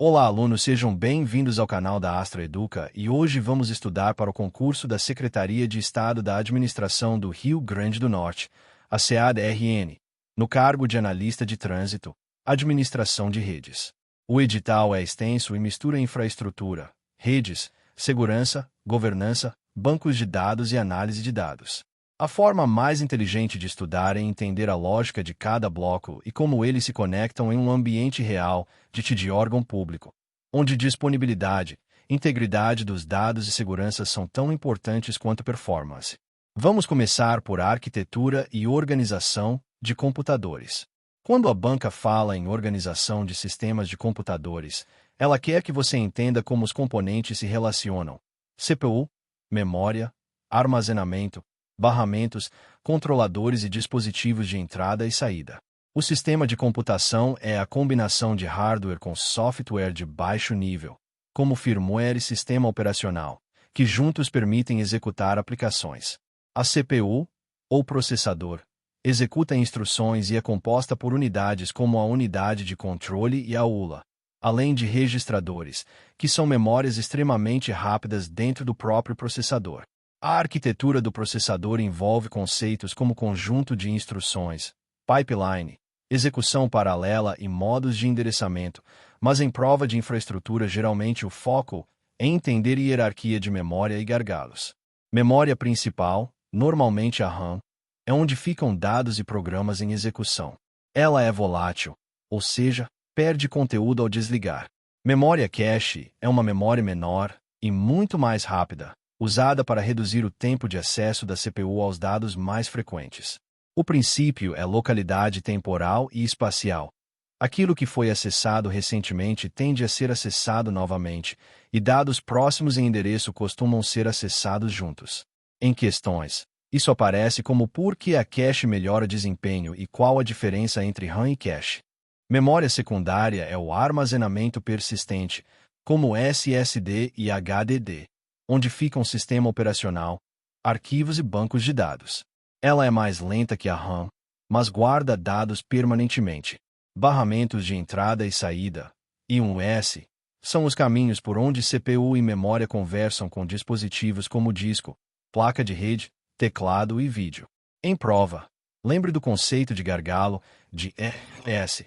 Olá, alunos, sejam bem-vindos ao canal da Astra Educa e hoje vamos estudar para o concurso da Secretaria de Estado da Administração do Rio Grande do Norte, a CADRN, no cargo de Analista de Trânsito, Administração de Redes. O edital é extenso e mistura infraestrutura, redes, segurança, governança, bancos de dados e análise de dados. A forma mais inteligente de estudar é entender a lógica de cada bloco e como eles se conectam em um ambiente real de órgão público, onde disponibilidade, integridade dos dados e segurança são tão importantes quanto performance. Vamos começar por arquitetura e organização de computadores. Quando a banca fala em organização de sistemas de computadores, ela quer que você entenda como os componentes se relacionam: CPU, memória, armazenamento, barramentos, controladores e dispositivos de entrada e saída. O sistema de computação é a combinação de hardware com software de baixo nível, como firmware e sistema operacional, que juntos permitem executar aplicações. A CPU, ou processador, executa instruções e é composta por unidades como a unidade de controle e a ULA, além de registradores, que são memórias extremamente rápidas dentro do próprio processador. A arquitetura do processador envolve conceitos como conjunto de instruções, pipeline, execução paralela e modos de endereçamento, mas em prova de infraestrutura geralmente o foco é entender hierarquia de memória e gargalos. Memória principal, normalmente a RAM, é onde ficam dados e programas em execução. Ela é volátil, ou seja, perde conteúdo ao desligar. Memória cache é uma memória menor e muito mais rápida, usada para reduzir o tempo de acesso da CPU aos dados mais frequentes. O princípio é localidade temporal e espacial. Aquilo que foi acessado recentemente tende a ser acessado novamente, e dados próximos em endereço costumam ser acessados juntos. Em questões, isso aparece como por que a cache melhora desempenho e qual a diferença entre RAM e cache. Memória secundária é o armazenamento persistente, como SSD e HDD, onde fica um sistema operacional, arquivos e bancos de dados. Ela é mais lenta que a RAM, mas guarda dados permanentemente. Barramentos de entrada e saída, I/O/S, são os caminhos por onde CPU e memória conversam com dispositivos como disco, placa de rede, teclado e vídeo. Em prova, lembre do conceito de gargalo, de ES.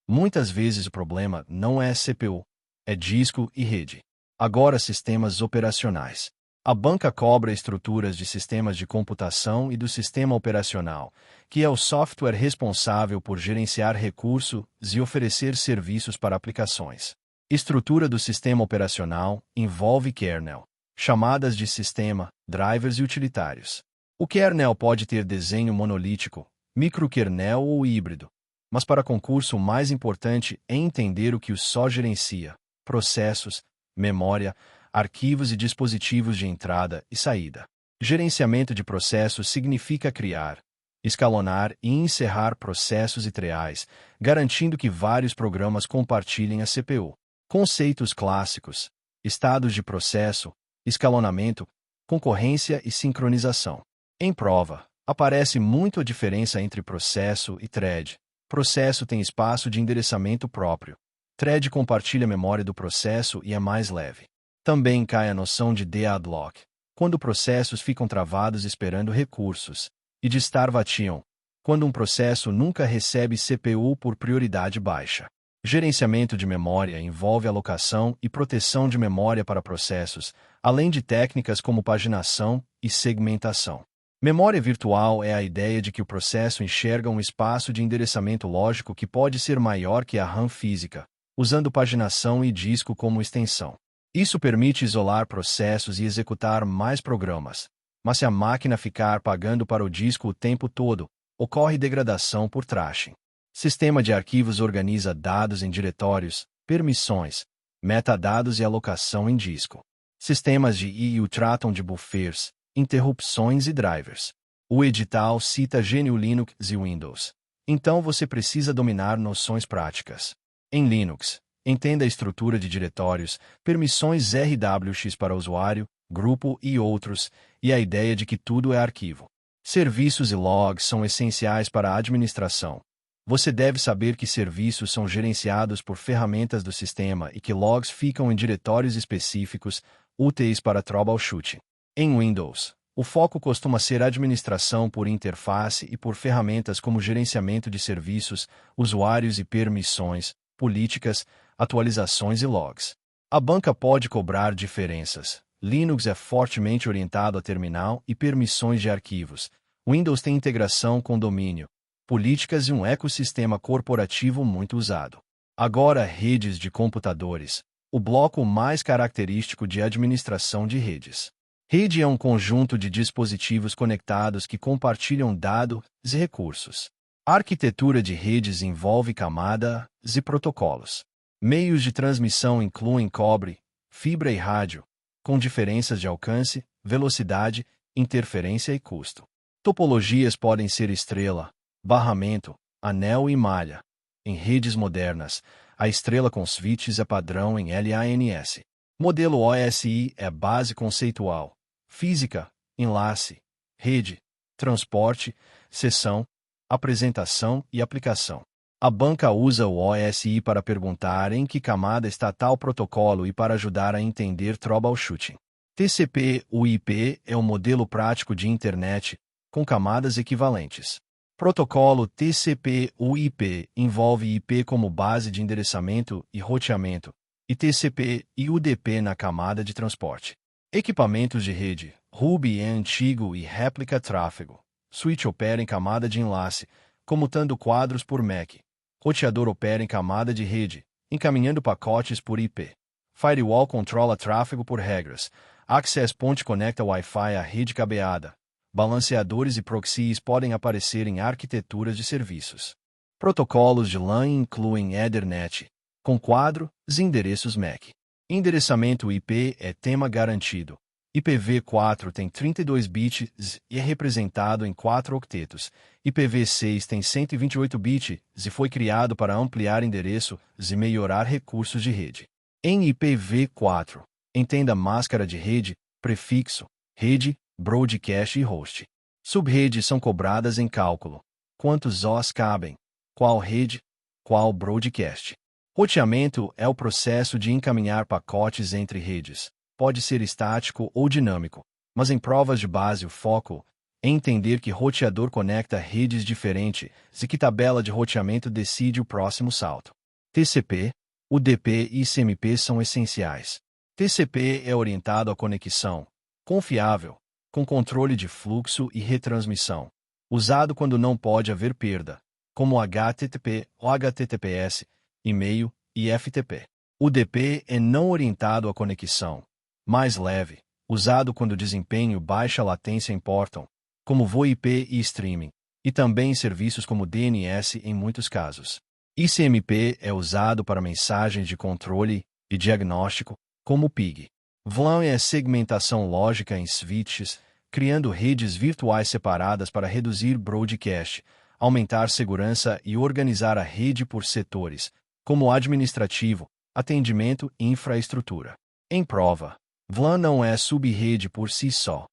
Muitas vezes o problema não é CPU, é disco e rede. Agora, sistemas operacionais. A banca cobra estruturas de sistemas de computação e do sistema operacional, que é o software responsável por gerenciar recursos e oferecer serviços para aplicações. Estrutura do sistema operacional envolve kernel, chamadas de sistema, drivers e utilitários. O kernel pode ter desenho monolítico, microkernel ou híbrido, mas para concurso o mais importante é entender o que o só gerencia: processos, memória, arquivos e dispositivos de entrada e saída. Gerenciamento de processos significa criar, escalonar e encerrar processos e treais, garantindo que vários programas compartilhem a CPU. Conceitos clássicos: estados de processo, escalonamento, concorrência e sincronização. Em prova, aparece muito a diferença entre processo e thread. Processo tem espaço de endereçamento próprio. Thread compartilha a memória do processo e é mais leve. Também cai a noção de deadlock, quando processos ficam travados esperando recursos, e de starvation, quando um processo nunca recebe CPU por prioridade baixa. Gerenciamento de memória envolve alocação e proteção de memória para processos, além de técnicas como paginação e segmentação. Memória virtual é a ideia de que o processo enxerga um espaço de endereçamento lógico que pode ser maior que a RAM física, usando paginação e disco como extensão. Isso permite isolar processos e executar mais programas, mas se a máquina ficar pagando para o disco o tempo todo, ocorre degradação por trashing. Sistema de arquivos organiza dados em diretórios, permissões, metadados e alocação em disco. Sistemas de I/O tratam de buffers, interrupções e drivers. O edital cita GNU Linux e Windows. Então você precisa dominar noções práticas. Em Linux, entenda a estrutura de diretórios, permissões RWX para usuário, grupo e outros, e a ideia de que tudo é arquivo. Serviços e logs são essenciais para a administração. Você deve saber que serviços são gerenciados por ferramentas do sistema e que logs ficam em diretórios específicos, úteis para troubleshooting. Em Windows, o foco costuma ser administração por interface e por ferramentas como gerenciamento de serviços, usuários e permissões, políticas, atualizações e logs. A banca pode cobrar diferenças. Linux é fortemente orientado a terminal e permissões de arquivos. Windows tem integração com domínio, políticas e um ecossistema corporativo muito usado. Agora, redes de computadores. O bloco mais característico de administração de redes. Rede é um conjunto de dispositivos conectados que compartilham dados e recursos. A arquitetura de redes envolve camadas e protocolos. Meios de transmissão incluem cobre, fibra e rádio, com diferenças de alcance, velocidade, interferência e custo. Topologias podem ser estrela, barramento, anel e malha. Em redes modernas, a estrela com switches é padrão em LANs. Modelo OSI é base conceitual. Física, enlace, rede, transporte, sessão, apresentação e aplicação. A banca usa o OSI para perguntar em que camada está tal protocolo e para ajudar a entender troubleshooting. TCP/UIP é um modelo prático de Internet, com camadas equivalentes. Protocolo TCP/UIP envolve IP como base de endereçamento e roteamento, e TCP e UDP na camada de transporte. Equipamentos de rede. Ruby é antigo e réplica tráfego. Switch opera em camada de enlace, comutando quadros por MAC. Roteador opera em camada de rede, encaminhando pacotes por IP. Firewall controla tráfego por regras. Access Point conecta Wi-Fi à rede cabeada. Balanceadores e proxies podem aparecer em arquiteturas de serviços. Protocolos de LAN incluem Ethernet, com quadros e endereços MAC. Endereçamento IP é tema garantido. IPv4 tem 32 bits e é representado em 4 octetos. IPv6 tem 128 bits e foi criado para ampliar endereços e melhorar recursos de rede. Em IPv4, entenda máscara de rede, prefixo, rede, broadcast e host. Subredes são cobradas em cálculo. Quantos os cabem? Qual rede? Qual broadcast? Roteamento é o processo de encaminhar pacotes entre redes. Pode ser estático ou dinâmico, mas em provas de base o foco é entender que roteador conecta redes diferentes e que tabela de roteamento decide o próximo salto. TCP, UDP e ICMP são essenciais. TCP é orientado à conexão, confiável, com controle de fluxo e retransmissão, usado quando não pode haver perda, como HTTP ou HTTPS, e-mail e FTP. UDP é não orientado à conexão, mais leve, usado quando o desempenho baixa latência importam, como VoIP e streaming, e também em serviços como DNS em muitos casos. ICMP é usado para mensagens de controle e diagnóstico, como o PIG. VLAN é segmentação lógica em switches, criando redes virtuais separadas para reduzir broadcast, aumentar segurança e organizar a rede por setores, como administrativo, atendimento e infraestrutura. Em prova, VLAN não é subrede por si só.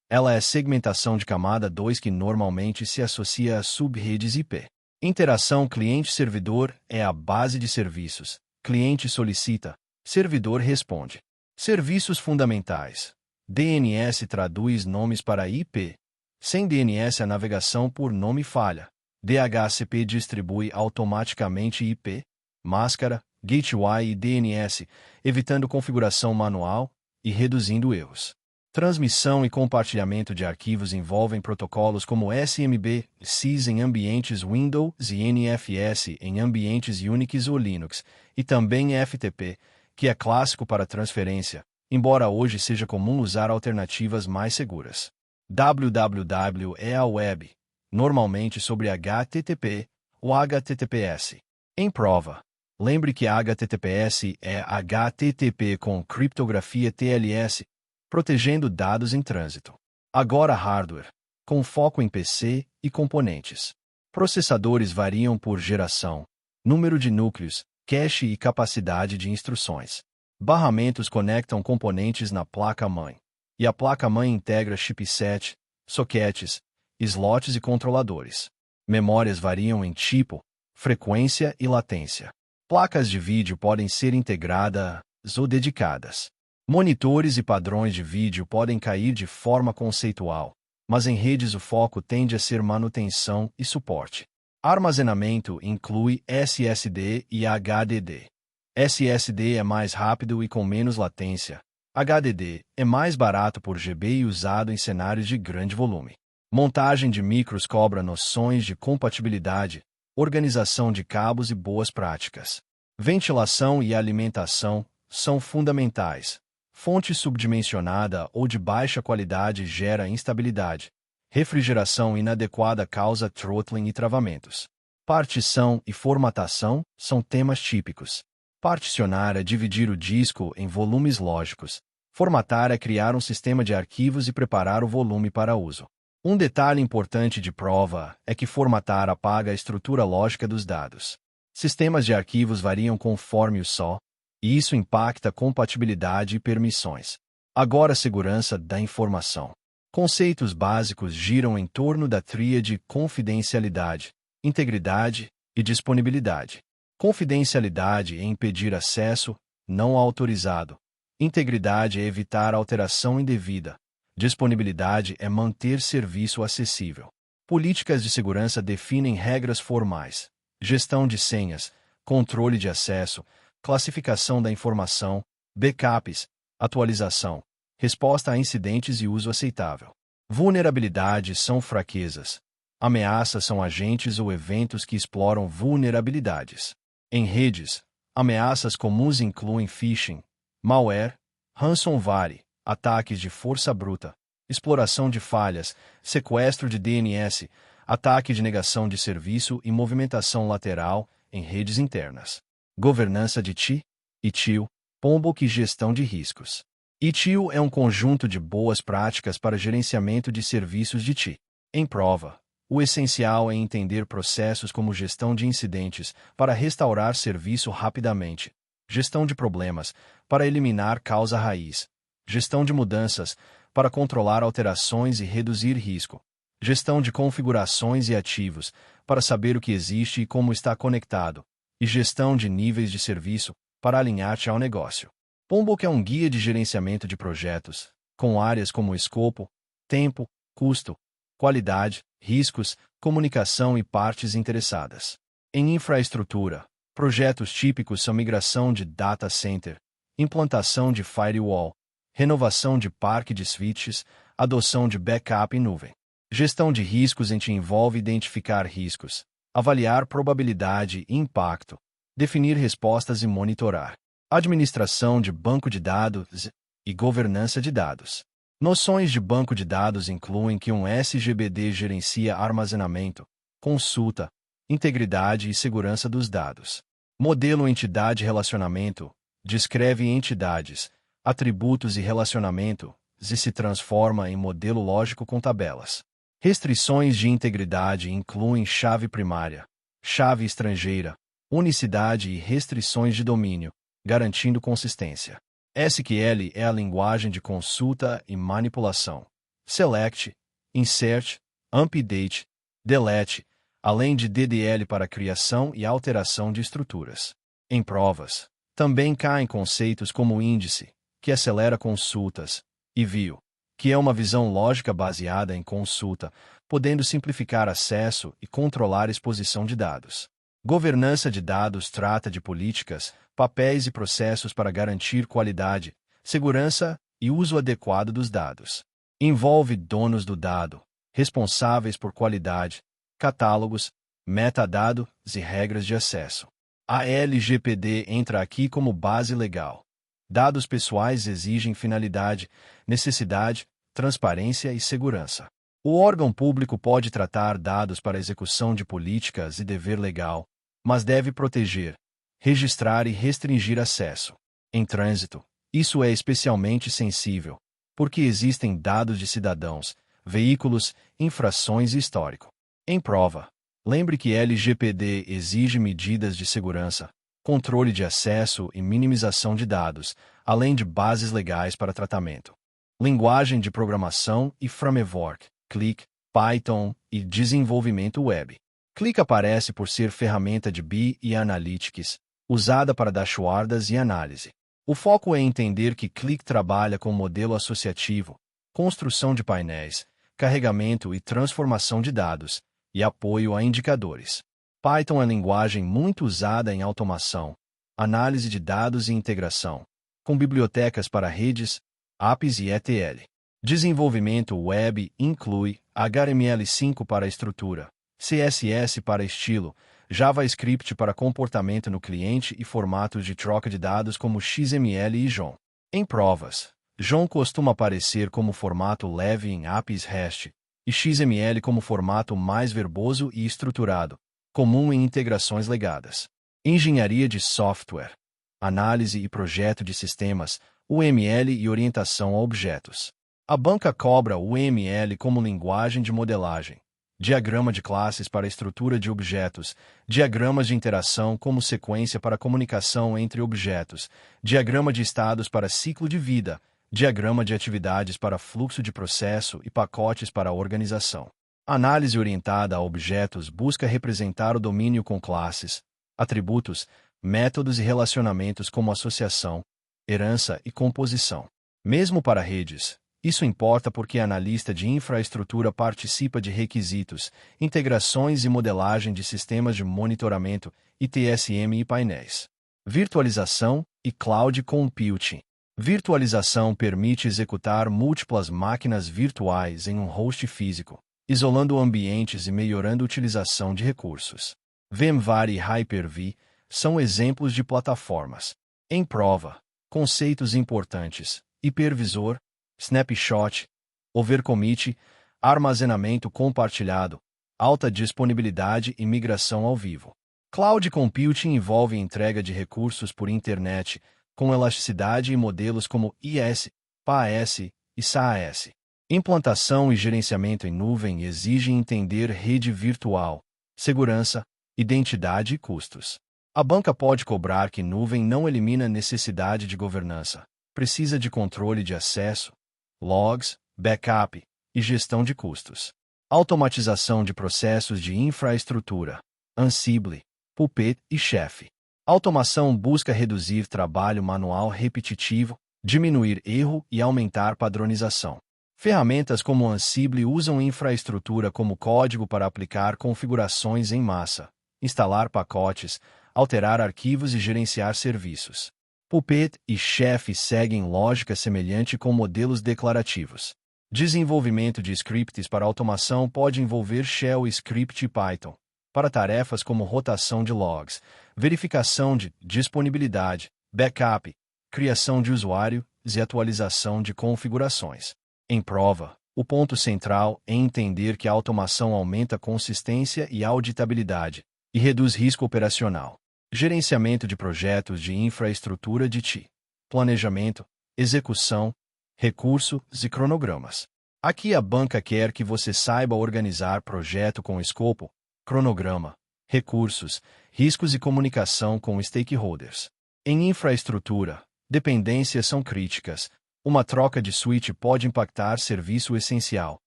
Ela é segmentação de camada 2 que normalmente se associa a subredes IP. Interação cliente-servidor é a base de serviços. Cliente solicita, servidor responde. Serviços fundamentais. DNS traduz nomes para IP. Sem DNS a navegação por nome falha. DHCP distribui automaticamente IP, máscara, gateway e DNS, evitando configuração manual e reduzindo erros. Transmissão e compartilhamento de arquivos envolvem protocolos como SMB, SYS em ambientes Windows e NFS em ambientes Unix ou Linux, e também FTP, que é clássico para transferência, embora hoje seja comum usar alternativas mais seguras. www é a web, normalmente sobre HTTP ou HTTPS. Em prova, lembre que HTTPS é HTTP com criptografia TLS, protegendo dados em trânsito. Agora hardware, com foco em PC e componentes. Processadores variam por geração, número de núcleos, cache e capacidade de instruções. Barramentos conectam componentes na placa-mãe, e a placa-mãe integra chipset, sockets, slots e controladores. Memórias variam em tipo, frequência e latência. Placas de vídeo podem ser integradas ou dedicadas. Monitores e padrões de vídeo podem cair de forma conceitual, mas em redes o foco tende a ser manutenção e suporte. Armazenamento inclui SSD e HDD. SSD é mais rápido e com menos latência. HDD é mais barato por GB e usado em cenários de grande volume. Montagem de micros cobra noções de compatibilidade, organização de cabos e boas práticas. Ventilação e alimentação são fundamentais. Fonte subdimensionada ou de baixa qualidade gera instabilidade. Refrigeração inadequada causa throttling e travamentos. Partição e formatação são temas típicos. Particionar é dividir o disco em volumes lógicos. Formatar é criar um sistema de arquivos e preparar o volume para uso. Um detalhe importante de prova é que formatar apaga a estrutura lógica dos dados. Sistemas de arquivos variam conforme o SO, e isso impacta compatibilidade e permissões. Agora, segurança da informação. Conceitos básicos giram em torno da tríade confidencialidade, integridade e disponibilidade. Confidencialidade é impedir acesso não autorizado. Integridade é evitar alteração indevida. Disponibilidade é manter serviço acessível. Políticas de segurança definem regras formais. Gestão de senhas, controle de acesso, classificação da informação, backups, atualização, resposta a incidentes e uso aceitável. Vulnerabilidades são fraquezas. Ameaças são agentes ou eventos que exploram vulnerabilidades. Em redes, ameaças comuns incluem phishing, malware, ransomware, ataques de força bruta, exploração de falhas, sequestro de DNS, ataque de negação de serviço e movimentação lateral em redes internas. Governança de TI, ITIL, PMBOK e gestão de riscos. ITIL é um conjunto de boas práticas para gerenciamento de serviços de TI. Em prova, o essencial é entender processos como gestão de incidentes para restaurar serviço rapidamente, gestão de problemas para eliminar causa raiz, gestão de mudanças para controlar alterações e reduzir risco, gestão de configurações e ativos para saber o que existe e como está conectado, e gestão de níveis de serviço para alinhar-te ao negócio. PMBOK é um guia de gerenciamento de projetos, com áreas como escopo, tempo, custo, qualidade, riscos, comunicação e partes interessadas. Em infraestrutura, projetos típicos são migração de data center, implantação de firewall, renovação de parque de switches, adoção de backup em nuvem. Gestão de riscos envolve identificar riscos, avaliar probabilidade e impacto, definir respostas e monitorar. Administração de banco de dados e governança de dados. Noções de banco de dados incluem que um SGBD gerencia armazenamento, consulta, integridade e segurança dos dados. Modelo entidade-relacionamento descreve entidades, atributos e relacionamento e se transforma em modelo lógico com tabelas. Restrições de integridade incluem chave primária, chave estrangeira, unicidade e restrições de domínio, garantindo consistência. SQL é a linguagem de consulta e manipulação. Select, Insert, Update, Delete, além de DDL para criação e alteração de estruturas. Em provas, também caem conceitos como índice, que acelera consultas, e view, que é uma visão lógica baseada em consulta, podendo simplificar acesso e controlar exposição de dados. Governança de dados trata de políticas, papéis e processos para garantir qualidade, segurança e uso adequado dos dados. Envolve donos do dado, responsáveis por qualidade, catálogos, metadados e regras de acesso. A LGPD entra aqui como base legal. Dados pessoais exigem finalidade, necessidade, transparência e segurança. O órgão público pode tratar dados para execução de políticas e dever legal, mas deve proteger, registrar e restringir acesso. Em trânsito, isso é especialmente sensível, porque existem dados de cidadãos, veículos, infrações e histórico. Em prova, lembre que LGPD exige medidas de segurança, controle de acesso e minimização de dados, além de bases legais para tratamento. Linguagem de programação e framework, Click, Python e desenvolvimento web. Qlik aparece por ser ferramenta de BI e Analytics, usada para dashboards e análise. O foco é entender que Qlik trabalha com modelo associativo, construção de painéis, carregamento e transformação de dados, e apoio a indicadores. Python é linguagem muito usada em automação, análise de dados e integração, com bibliotecas para redes, APIs e ETL. Desenvolvimento web inclui HTML5 para estrutura, CSS para estilo, JavaScript para comportamento no cliente e formatos de troca de dados como XML e JSON. Em provas, JSON costuma aparecer como formato leve em APIs REST, e XML como formato mais verboso e estruturado, comum em integrações legadas. Engenharia de software, análise e projeto de sistemas, UML e orientação a objetos. A banca cobra o UML como linguagem de modelagem, diagrama de classes para estrutura de objetos, diagramas de interação como sequência para comunicação entre objetos, diagrama de estados para ciclo de vida, diagrama de atividades para fluxo de processo e pacotes para organização. Análise orientada a objetos busca representar o domínio com classes, atributos, métodos e relacionamentos como associação, herança e composição. Mesmo para redes, isso importa porque a analista de infraestrutura participa de requisitos, integrações e modelagem de sistemas de monitoramento, ITSM e painéis. Virtualização e Cloud Computing. Virtualização permite executar múltiplas máquinas virtuais em um host físico, isolando ambientes e melhorando a utilização de recursos. VMware e Hyper-V são exemplos de plataformas. Em prova, conceitos importantes: hipervisor, snapshot, overcommit, armazenamento compartilhado, alta disponibilidade e migração ao vivo. Cloud Computing envolve entrega de recursos por internet, com elasticidade e modelos como IaaS, PaaS e SaaS. Implantação e gerenciamento em nuvem exigem entender rede virtual, segurança, identidade e custos. A banca pode cobrar que nuvem não elimina a necessidade de governança. Precisa de controle de acesso, logs, backup e gestão de custos. Automatização de processos de infraestrutura, Ansible, Puppet e Chef. Automação busca reduzir trabalho manual repetitivo, diminuir erro e aumentar padronização. Ferramentas como Ansible usam infraestrutura como código para aplicar configurações em massa, instalar pacotes, alterar arquivos e gerenciar serviços. Puppet e Chef seguem lógica semelhante com modelos declarativos. Desenvolvimento de scripts para automação pode envolver Shell Script e Python, para tarefas como rotação de logs, verificação de disponibilidade, backup, criação de usuários e atualização de configurações. Em prova, o ponto central é entender que a automação aumenta a consistência e auditabilidade e reduz risco operacional. Gerenciamento de projetos de infraestrutura de TI. Planejamento, execução, recursos e cronogramas. Aqui a banca quer que você saiba organizar projeto com escopo, cronograma, recursos, riscos e comunicação com stakeholders. Em infraestrutura, dependências são críticas. Uma troca de switch pode impactar serviço essencial.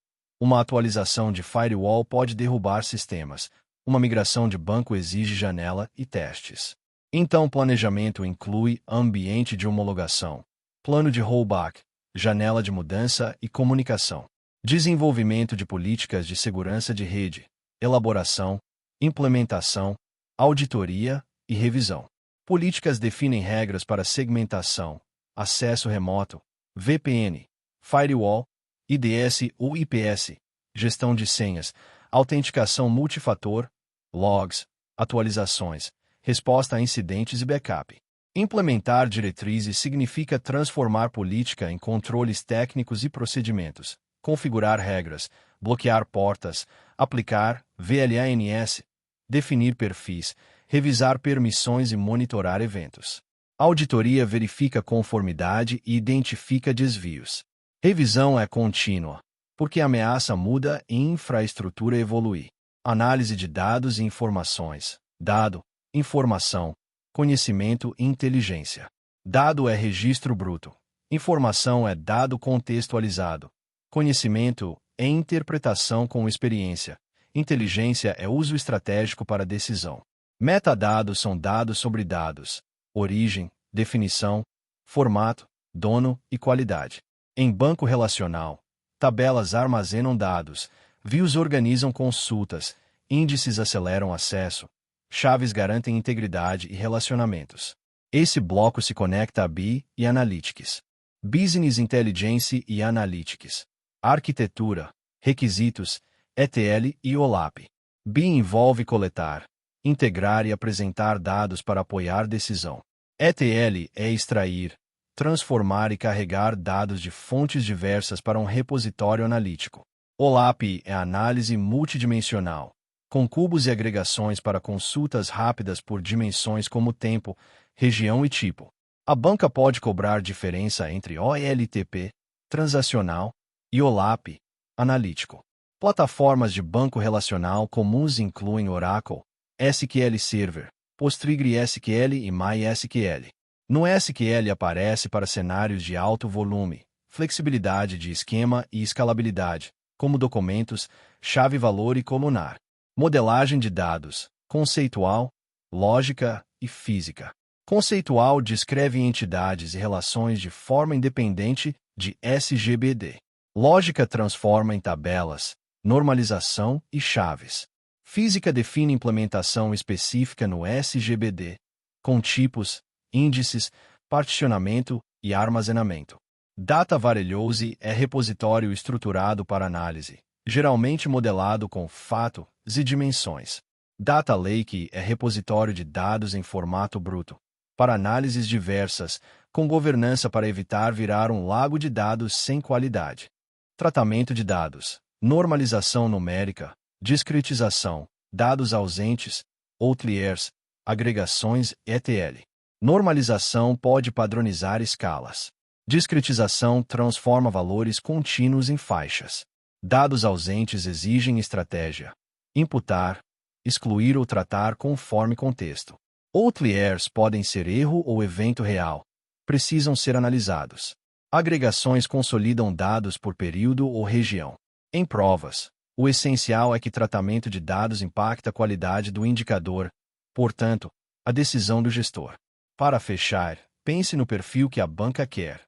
Uma atualização de firewall pode derrubar sistemas. Uma migração de banco exige janela e testes. Então, planejamento inclui ambiente de homologação, plano de rollback, janela de mudança e comunicação. Desenvolvimento de políticas de segurança de rede, elaboração, implementação, auditoria e revisão. Políticas definem regras para segmentação, acesso remoto, VPN, firewall, IDS ou IPS, gestão de senhas, autenticação multifator, logs, atualizações, resposta a incidentes e backup. Implementar diretrizes significa transformar política em controles técnicos e procedimentos, configurar regras, bloquear portas, aplicar VLANs, definir perfis, revisar permissões e monitorar eventos. Auditoria verifica conformidade e identifica desvios. Revisão é contínua, porque a ameaça muda e infraestrutura evolui. Análise de dados e informações. Dado, informação, conhecimento e inteligência. Dado é registro bruto. Informação é dado contextualizado. Conhecimento é interpretação com experiência. Inteligência é uso estratégico para decisão. Metadados são dados sobre dados, origem, definição, formato, dono e qualidade. Em banco relacional, tabelas armazenam dados, views organizam consultas, índices aceleram acesso, chaves garantem integridade e relacionamentos. Esse bloco se conecta a BI e Analytics. Business Intelligence e Analytics. Arquitetura, requisitos, ETL e OLAP. BI envolve coletar, integrar e apresentar dados para apoiar decisão. ETL é extrair, transformar e carregar dados de fontes diversas para um repositório analítico. OLAP é análise multidimensional, com cubos e agregações para consultas rápidas por dimensões como tempo, região e tipo. A banca pode cobrar diferença entre OLTP, transacional, e OLAP, analítico. Plataformas de banco relacional comuns incluem Oracle, SQL Server, PostgreSQL e MySQL. No SQL aparece para cenários de alto volume, flexibilidade de esquema e escalabilidade, como documentos, chave-valor e colunar. Modelagem de dados, conceitual, lógica e física. Conceitual descreve entidades e relações de forma independente de SGBD. Lógica transforma em tabelas, normalização e chaves. Física define implementação específica no SGBD, com tipos, índices, particionamento e armazenamento. Data Warehouse é repositório estruturado para análise, geralmente modelado com fatos e dimensões. Data Lake é repositório de dados em formato bruto, para análises diversas, com governança para evitar virar um lago de dados sem qualidade. Tratamento de dados, normalização numérica, discretização, dados ausentes, outliers, agregações ETL. Normalização pode padronizar escalas. Discretização transforma valores contínuos em faixas. Dados ausentes exigem estratégia. Imputar, excluir ou tratar conforme contexto. Outliers podem ser erro ou evento real. Precisam ser analisados. Agregações consolidam dados por período ou região. Em provas, o essencial é que tratamento de dados impacta a qualidade do indicador, portanto, a decisão do gestor. Para fechar, pense no perfil que a banca quer.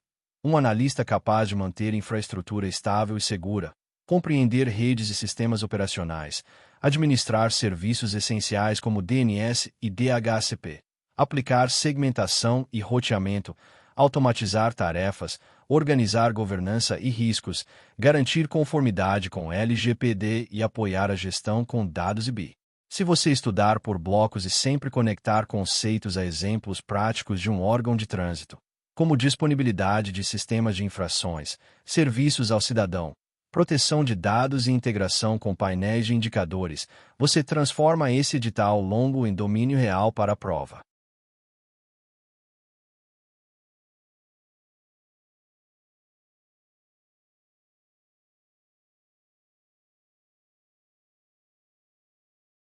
Um analista capaz de manter infraestrutura estável e segura, compreender redes e sistemas operacionais, administrar serviços essenciais como DNS e DHCP, aplicar segmentação e roteamento, automatizar tarefas, organizar governança e riscos, garantir conformidade com LGPD e apoiar a gestão com dados e BI. Se você estudar por blocos e sempre conectar conceitos a exemplos práticos de um órgão de trânsito, como disponibilidade de sistemas de infrações, serviços ao cidadão, proteção de dados e integração com painéis de indicadores, você transforma esse edital longo em domínio real para a prova.